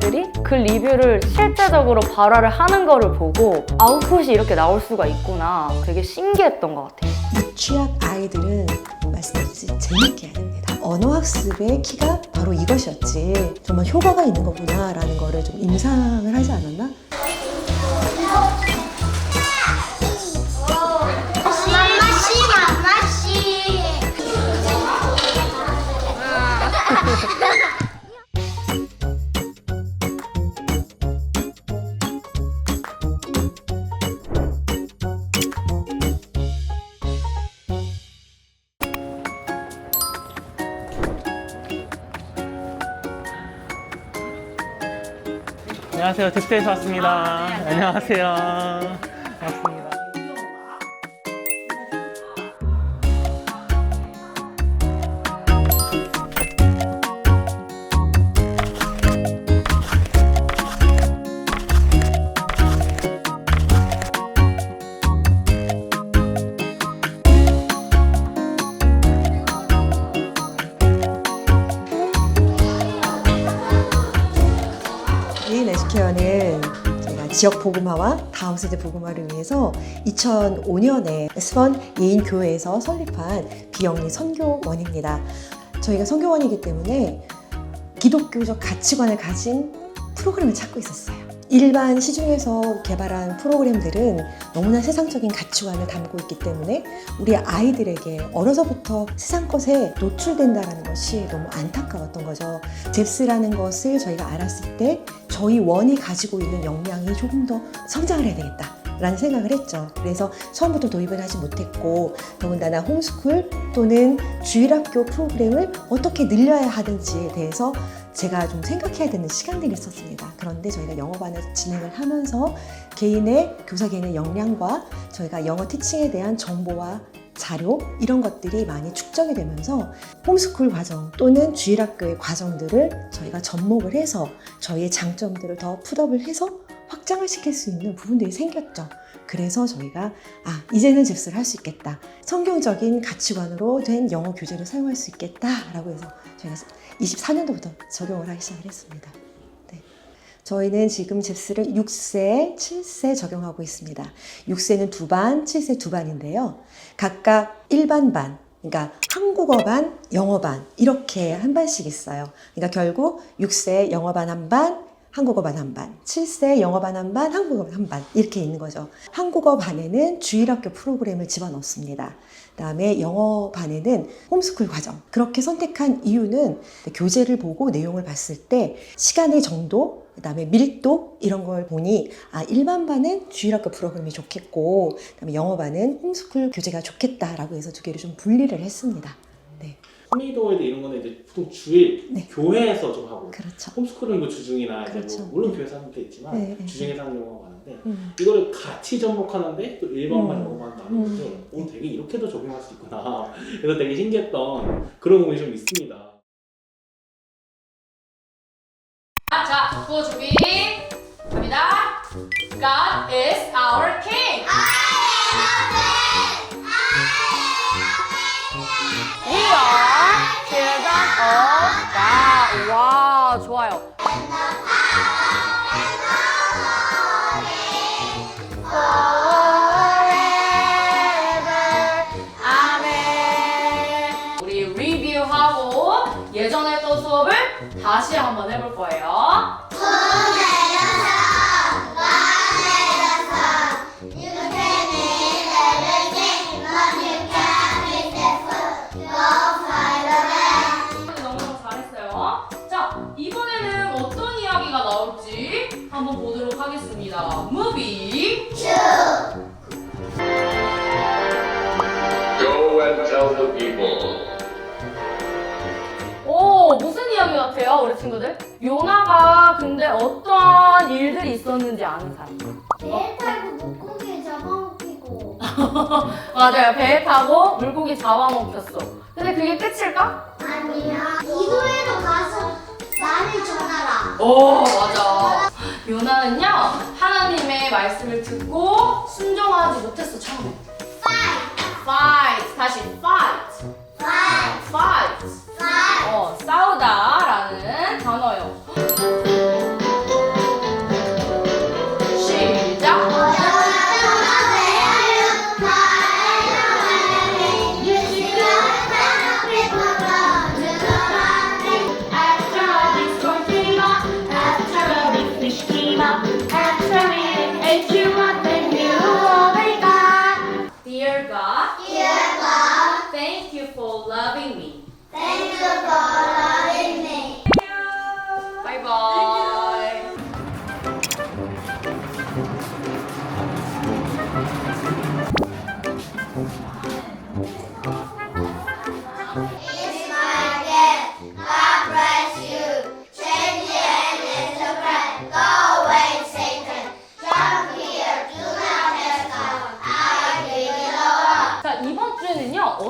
아이들이 그 리뷰를 실제적으로 발화를 하는 거를 보고 아웃풋이 이렇게 나올 수가 있구나. 되게 신기했던 것 같아요. 유취학 아이들은 말씀드렸듯이 재밌게 해야 됩니다. 언어학습의 키가 바로 이것이었지. 정말 효과가 있는 거구나 라는 거를 좀 임상을 하지 않았나? 안녕하세요. 잽스에서 왔습니다. 안녕하세요. 반갑습니다. 개인 에듀케어는 저희가 지역 복음화와 다음 세대 복음화를 위해서 2005년에 S1 예인교회에서 설립한 비영리 선교원입니다. 저희가 선교원이기 때문에 기독교적 가치관을 가진 프로그램을 찾고 있었어요. 일반 시중에서 개발한 프로그램들은 너무나 세상적인 가치관을 담고 있기 때문에 우리 아이들에게 어려서부터 세상 것에 노출된다는 것이 너무 안타까웠던 거죠. 잽스라는 것을 저희가 알았을 때 저희 원이 가지고 있는 역량이 조금 더 성장을 해야 되겠다 라는 생각을 했죠. 그래서 처음부터 도입을 하지 못했고, 더군다나 홈스쿨 또는 주일학교 프로그램을 어떻게 늘려야 하는지에 대해서 제가 좀 생각해야 되는 시간들이 있었습니다. 그런데 저희가 영어반을 진행을 하면서 개인의 교사 개인의 역량과 저희가 영어 티칭에 대한 정보와 자료 이런 것들이 많이 축적이 되면서 홈스쿨 과정 또는 주일학교의 과정들을 저희가 접목을 해서 저희의 장점들을 더 풋업을 해서 확장을 시킬 수 있는 부분들이 생겼죠. 그래서 저희가 이제는 잽스를 할 수 있겠다. 성경적인 가치관으로 된 영어 교재를 사용할 수 있겠다라고 해서 저희가 24년도부터 적용을 하기 시작을 했습니다. 네. 저희는 지금 잽스를 6세, 7세 적용하고 있습니다. 6세는 2반, 7세 2반인데요. 각각 일반 반, 그러니까 한국어 반, 영어 반 이렇게 한 반씩 있어요. 그러니까 결국 6세 영어 반 한 반, 한국어 반 한 반, 7세 영어 반 한 반, 한국어 반 한 반 이렇게 있는 거죠. 한국어 반에는 주일학교 프로그램을 집어넣습니다. 그다음에 영어 반에는 홈스쿨 과정. 그렇게 선택한 이유는 교재를 보고 내용을 봤을 때 시간의 정도, 그다음에 밀도 이런 걸 보니 일반 반은 주일학교 프로그램이 좋겠고 그다음에 영어 반은 홈스쿨 교재가 좋겠다라고 해서 두 개를 좀 분리를 했습니다. 네. 스미도에도 이런 거는 이제 보통 주일 네. 교회에서 좀 하고, 그렇죠. 홈스쿨은 뭐 주중이나 그렇죠. 이제 뭐 물론 교회에서 하는 게 있지만 네, 네. 주중에서 하는 경우가 많은데 이거를 같이 접목하는데 또 일반만 영어만 나누는 게 되게 이렇게도 적용할 수 있구나. 그래서 되게 신기했던 그런 부분이 좀 있습니다. 자, 구호 준비 갑니다. God is our King. We are children of God. 와, 좋아요. 우리 리뷰하고 예전에 했던 수업을 다시 한번 해볼 거예요. 너무너무 잘했어요. 자, 이번에는 어떤 이야기가 나올지 한번 보도록 하겠습니다. 무비 Go and tell the people. 오, 무슨 이야기 같아요, 우리 친구들? 요나가 근데 어떤 일들이 있었는지 아는 사람? 배 타고 물고기 잡아먹히고 맞아요, 배에 타고 물고기 잡아먹혔어. 근데 그게 끝일까? 아니야 이도에도 가서 나를 전하라. 오, 맞아. 요나는요, 하나님의 말씀을 듣고 순종하지 못했어, 처음에. Fight. 다시 fight. Fight. 싸우다라는 단어예요.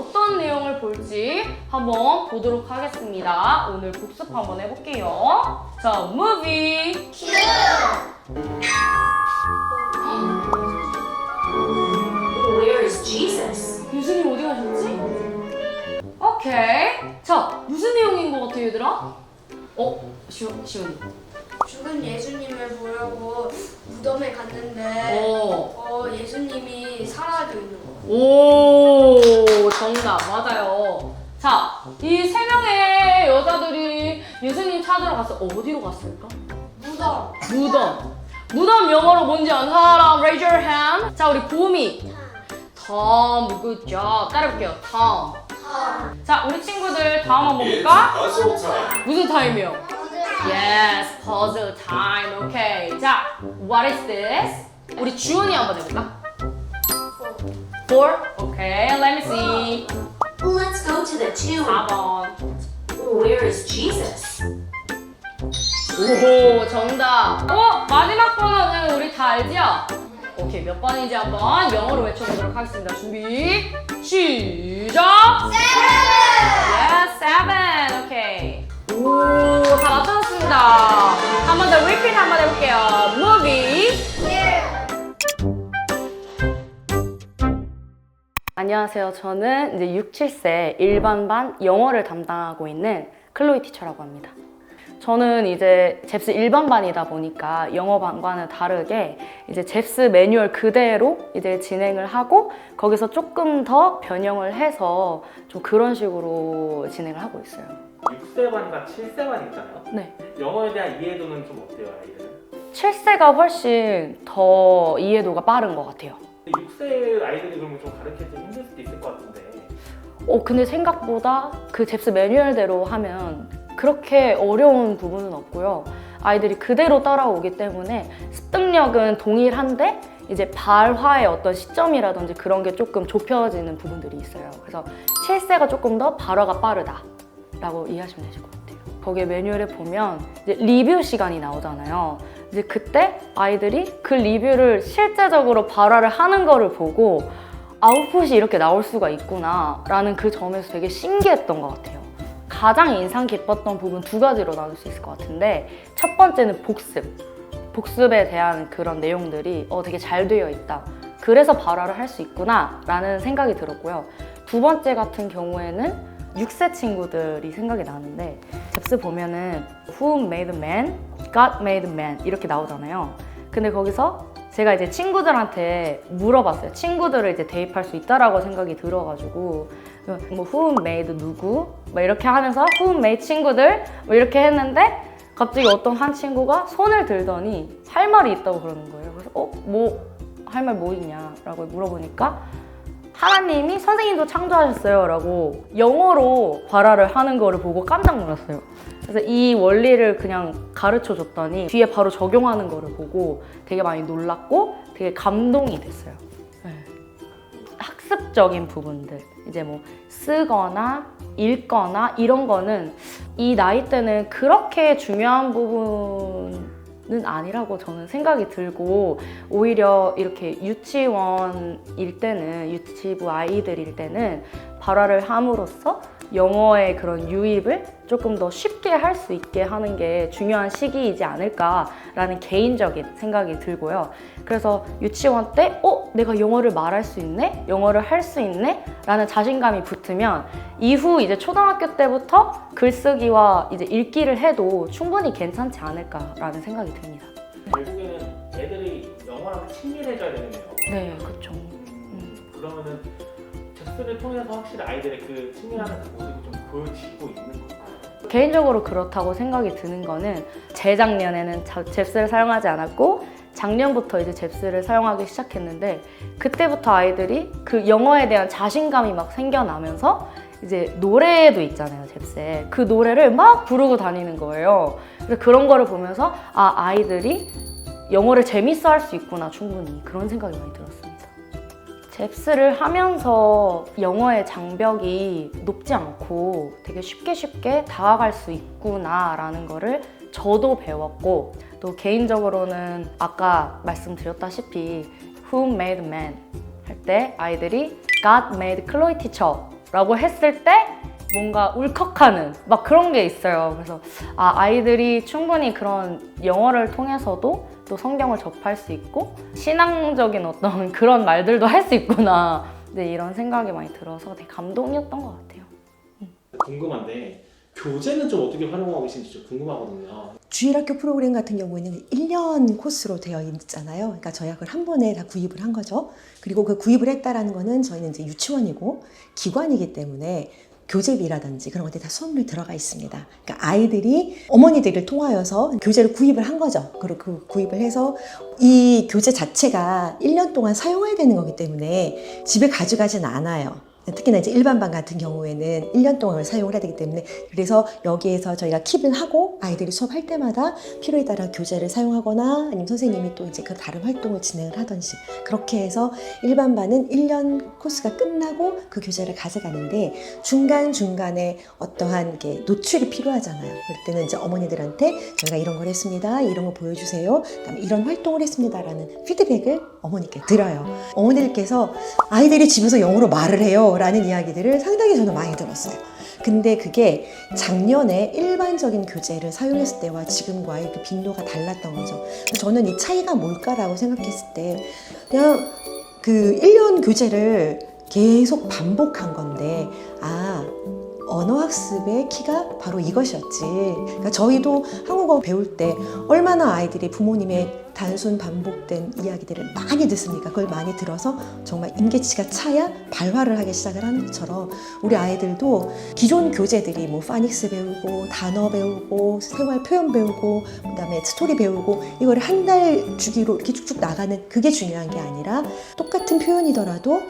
어떤 내용을 볼지 한번 보도록 하겠습니다. 오늘 복습 한번 해볼게요. 자, movie. Where is Jesus? 유수님 어디 가셨지? 오케이. 자, 무슨 내용인 것 같아요, 얘들아? 시원이. 죽은 예수님을 보려고 무덤에 갔는데 예수님이 사라져 있는 거. 오, 정답 맞아요. 자, 이 세 명의 여자들이 예수님 찾으러 갔어. 어디로 갔을까? 무덤 영어로 뭔지 아는 사람 raise your hand. 자, 우리 봄이 Tom, good job. 따라볼게요. Tom. 자, 우리 친구들 다음 한번 볼까? Puzzle time. 무슨 타임이요? Yes, puzzle time. 오케이. 자, what is this? 우리 주은이 한번 해볼까? 4? 오케이, let me see. Let's go to the tomb. 4번. Where is Jesus? 오호, 정답. 마지막 번호는 우리 다 알죠? 오케이, 몇 번인지 한번 영어로 외쳐보도록 하겠습니다. 준비, 시작! 7! Yes, 7. 오케이. 오, 다 맞춰졌습니다. 한 번 더 repeat 한번 해볼게요. Movie. 안녕하세요. 저는 이제 6, 7세 일반반 영어를 담당하고 있는 클로이 티처라고 합니다. 저는 이제 잽스 일반반이다 보니까 영어 반과는 다르게 이제 잽스 매뉴얼 그대로 이제 진행을 하고 거기서 조금 더 변형을 해서 좀 그런 식으로 진행을 하고 있어요. 6세반과 7세반 있잖아요. 네. 영어에 대한 이해도는 좀 어때요, 아이들은? 7세가 훨씬 더 이해도가 빠른 것 같아요. 6세 아이들이 그러면 좀 가르치기 힘들 수도 있을 것 같은데. 근데 생각보다 그 잽스 매뉴얼대로 하면 그렇게 어려운 부분은 없고요. 아이들이 그대로 따라오기 때문에 습득력은 동일한데 이제 발화의 어떤 시점이라든지 그런 게 조금 좁혀지는 부분들이 있어요. 그래서 7세가 조금 더 발화가 빠르다라고 이해하시면 되실 것 같아요. 거기에 매뉴얼에 보면 이제 리뷰 시간이 나오잖아요. 이제 그때 아이들이 그 리뷰를 실제적으로 발화를 하는 거를 보고 아웃풋이 이렇게 나올 수가 있구나 라는 그 점에서 되게 신기했던 것 같아요. 가장 인상 깊었던 부분 두 가지로 나눌 수 있을 것 같은데 첫 번째는 복습에 대한 그런 내용들이 되게 잘 되어 있다. 그래서 발화를 할 수 있구나 라는 생각이 들었고요. 두 번째 같은 경우에는 6세 친구들이 생각이 나는데 잽스 보면은 Who made man? God made man 이렇게 나오잖아요. 근데 거기서 제가 이제 친구들한테 물어봤어요. 친구들을 이제 대입할 수 있다라고 생각이 들어가지고 뭐 Who made 누구? 막 이렇게 하면서 Who made 친구들? 뭐 이렇게 했는데 갑자기 어떤 한 친구가 손을 들더니 할 말이 있다고 그러는 거예요. 그래서 할 말 뭐 있냐? 라고 물어보니까 하나님이 선생님도 창조하셨어요 라고 영어로 발화를 하는 거를 보고 깜짝 놀랐어요. 그래서 이 원리를 그냥 가르쳐 줬더니 뒤에 바로 적용하는 거를 보고 되게 많이 놀랐고 되게 감동이 됐어요. 네. 학습적인 부분들, 이제 뭐 쓰거나 읽거나 이런 거는 이 나이 때는 그렇게 중요한 부분은 아니라고 저는 생각이 들고 오히려 이렇게 유치원일 때는 유치부 아이들일 때는 발화를 함으로써 영어의 그런 유입을 조금 더 쉽게 할 수 있게 하는 게 중요한 시기이지 않을까라는 개인적인 생각이 들고요. 그래서 유치원 때 내가 영어를 말할 수 있네? 영어를 할 수 있네? 라는 자신감이 붙으면 이후 이제 초등학교 때부터 글쓰기와 이제 읽기를 해도 충분히 괜찮지 않을까라는 생각이 듭니다. 결국에는 애들이 영어랑 친밀해져야 되겠네요. 네, 그렇죠. 그러면은 잽스를 통해서 확실히 아이들의 그 친밀하는 그 모습이 좀 보여지고 있는 건가요? 개인적으로 그렇다고 생각이 드는 거는 재작년에는 잽스를 사용하지 않았고 작년부터 이제 잽스를 사용하기 시작했는데 그때부터 아이들이 그 영어에 대한 자신감이 막 생겨나면서 이제 노래도 있잖아요, 잽스에. 그 노래를 막 부르고 다니는 거예요. 그래서 그런 거를 보면서 아이들이 영어를 재밌어 할 수 있구나, 충분히. 그런 생각이 많이 들었습니다. 잽스를 하면서 영어의 장벽이 높지 않고 되게 쉽게 다가갈 수 있구나라는 거를 저도 배웠고 또 개인적으로는 아까 말씀드렸다시피 Who made man? 할 때 아이들이 God made Chloe teacher 라고 했을 때 뭔가 울컥하는 막 그런 게 있어요. 그래서 아이들이 충분히 그런 영어를 통해서도 또 성경을 접할 수 있고 신앙적인 어떤 그런 말들도 할 수 있구나. 네, 이런 생각이 많이 들어서 되게 감동이었던 것 같아요. 궁금한데 교재는 좀 어떻게 활용하고 계신지 좀 궁금하거든요. 주일학교 프로그램 같은 경우에는 1년 코스로 되어 있잖아요. 그러니까 저희가 그걸 한 번에 다 구입을 한 거죠. 그리고 그 구입을 했다라는 거는 저희는 이제 유치원이고 기관이기 때문에 교재비라든지 그런 것들이 다 수업료에 들어가 있습니다. 그러니까 아이들이 어머니들을 통하여서 교재를 구입을 한 거죠. 그리고 그 구입을 해서 이 교재 자체가 1년 동안 사용해야 되는 거기 때문에 집에 가져가진 않아요. 특히나 이제 일반반 같은 경우에는 1년 동안 사용을 해야 되기 때문에 그래서 여기에서 저희가 킵을 하고 아이들이 수업할 때마다 필요에 따라 교재를 사용하거나 아니면 선생님이 또 이제 그 다른 활동을 진행을 하던지 그렇게 해서 일반반은 1년 코스가 끝나고 그 교재를 가져가는데 중간중간에 어떠한 게 노출이 필요하잖아요. 그럴 때는 이제 어머니들한테 저희가 이런 걸 했습니다. 이런 거 보여주세요. 그다음에 이런 활동을 했습니다. 라는 피드백을 어머니께 드려요. 어머니들께서 아이들이 집에서 영어로 말을 해요. 라는 이야기들을 상당히 저는 많이 들었어요. 근데 그게 작년에 일반적인 교재를 사용했을 때와 지금과의 그 빈도가 달랐던 거죠. 저는 이 차이가 뭘까라고 생각했을 때 그냥 그 1년 교재를 계속 반복한 건데 언어학습의 키가 바로 이것이었지. 그러니까 저희도 한국어 배울 때 얼마나 아이들이 부모님의 단순 반복된 이야기들을 많이 듣습니까? 그걸 많이 들어서 정말 임계치가 차야 발화를 하기 시작을 하는 것처럼 우리 아이들도 기존 교재들이 뭐 파닉스 배우고 단어 배우고 생활 표현 배우고 그다음에 스토리 배우고 이걸 한 달 주기로 이렇게 쭉쭉 나가는 그게 중요한 게 아니라 똑같은 표현이더라도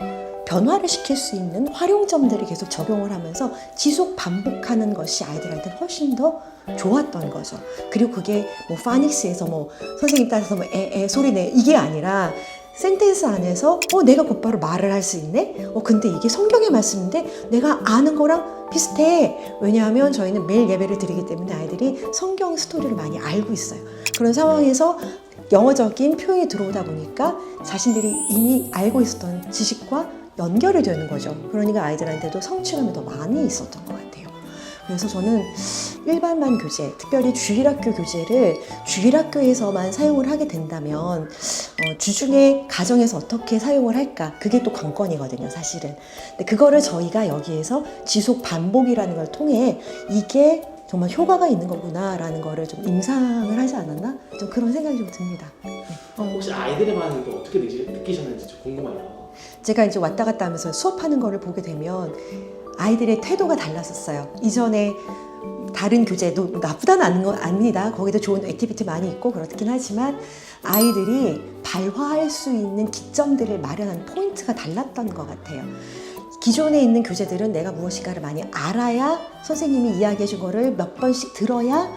변화를 시킬 수 있는 활용점들을 계속 적용을 하면서 지속 반복하는 것이 아이들한테 훨씬 더 좋았던 거죠. 그리고 그게 뭐 파닉스에서 뭐 선생님 따라서 뭐 소리내 이게 아니라 센텐스 안에서 내가 곧바로 말을 할 수 있네? 근데 이게 성경의 말씀인데 내가 아는 거랑 비슷해. 왜냐하면 저희는 매일 예배를 드리기 때문에 아이들이 성경 스토리를 많이 알고 있어요. 그런 상황에서 영어적인 표현이 들어오다 보니까 자신들이 이미 알고 있었던 지식과 연결이 되는 거죠. 그러니까 아이들한테도 성취감이 더 많이 있었던 것 같아요. 그래서 저는 일반반 교재, 특별히 주일학교 교재를 주일학교에서만 사용을 하게 된다면 주중에 가정에서 어떻게 사용을 할까? 그게 또 관건이거든요, 사실은. 근데 그거를 저희가 여기에서 지속 반복이라는 걸 통해 이게 정말 효과가 있는 거구나라는 거를 좀 임상을 하지 않았나? 좀 그런 생각이 좀 듭니다. 혹시 아이들의 반응도 어떻게 느끼셨는지 좀 궁금해요. 제가 이제 왔다 갔다 하면서 수업하는 거를 보게 되면 아이들의 태도가 달랐었어요. 이전에 다른 교재도 나쁘다는 않은 건 아닙니다. 거기도 좋은 액티비티 많이 있고 그렇긴 하지만 아이들이 발화할 수 있는 기점들을 마련하는 포인트가 달랐던 것 같아요. 기존에 있는 교재들은 내가 무엇인가를 많이 알아야 선생님이 이야기해 준 거를 몇 번씩 들어야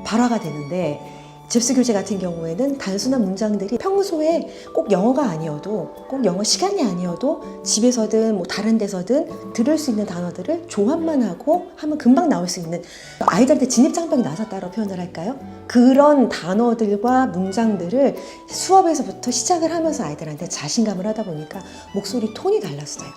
발화가 되는데 잽스 교재 같은 경우에는 단순한 문장들이 평소에 꼭 영어가 아니어도 꼭 영어 시간이 아니어도 집에서든 뭐 다른 데서든 들을 수 있는 단어들을 조합만 하고 하면 금방 나올 수 있는 아이들한테 진입장벽이 나섰다고 표현을 할까요? 그런 단어들과 문장들을 수업에서부터 시작을 하면서 아이들한테 자신감을 하다 보니까 목소리 톤이 달랐어요.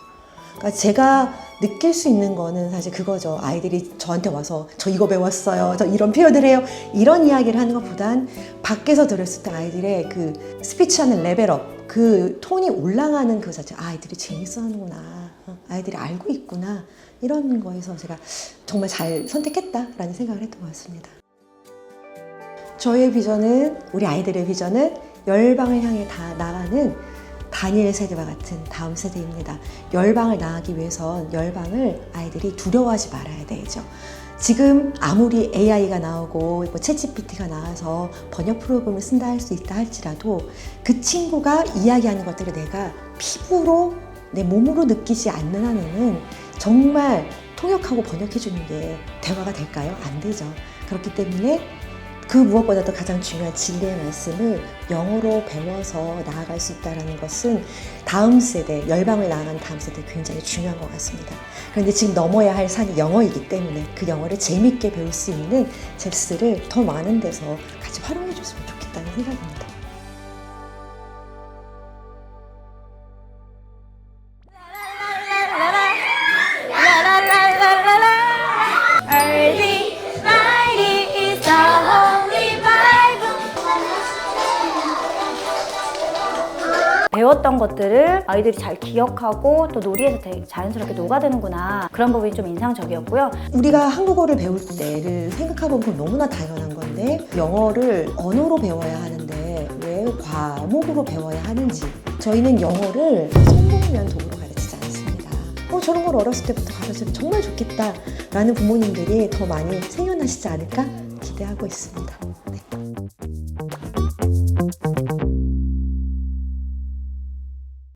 그러니까 제가 느낄 수 있는 거는 사실 그거죠. 아이들이 저한테 와서 저 이거 배웠어요. 저 이런 표현을 해요. 이런 이야기를 하는 것보단 밖에서 들었을 때 아이들의 그 스피치하는 레벨업, 그 톤이 올라가는 그 자체. 아이들이 재밌어 하는구나. 아이들이 알고 있구나. 이런 거에서 제가 정말 잘 선택했다라는 생각을 했던 것 같습니다. 저의 비전은, 우리 아이들의 비전은 열방을 향해 다 나가는 다니엘 세대와 같은 다음 세대입니다. 열방을 나가기 위해선 열방을 아이들이 두려워하지 말아야 되죠. 지금 아무리 AI가 나오고 뭐 챗GPT가 나와서 번역 프로그램을 쓴다 할 수 있다 할지라도 그 친구가 이야기하는 것들을 내가 피부로 내 몸으로 느끼지 않는 한에는 정말 통역하고 번역해 주는 게 대화가 될까요? 안 되죠. 그렇기 때문에 그 무엇보다도 가장 중요한 진리의 말씀을 영어로 배워서 나아갈 수 있다는 것은 다음 세대, 열방을 나아가는 다음 세대에 굉장히 중요한 것 같습니다. 그런데 지금 넘어야 할 산이 영어이기 때문에 그 영어를 재밌게 배울 수 있는 잽스를 더 많은 데서 같이 활용해 줬으면 좋겠다는 생각입니다. 배웠던 것들을 아이들이 잘 기억하고 또 놀이에서 되게 자연스럽게 녹아드는구나. 그런 부분이 좀 인상적이었고요. 우리가 한국어를 배울 때를 생각해보면 너무나 당연한 건데 영어를 언어로 배워야 하는데 왜 과목으로 배워야 하는지 저희는 영어를 성공면 도구로 가르치지 않습니다. 저런 걸 어렸을 때부터 가르치면 정말 좋겠다 라는 부모님들이 더 많이 생겨나시지 않을까 기대하고 있습니다. 네.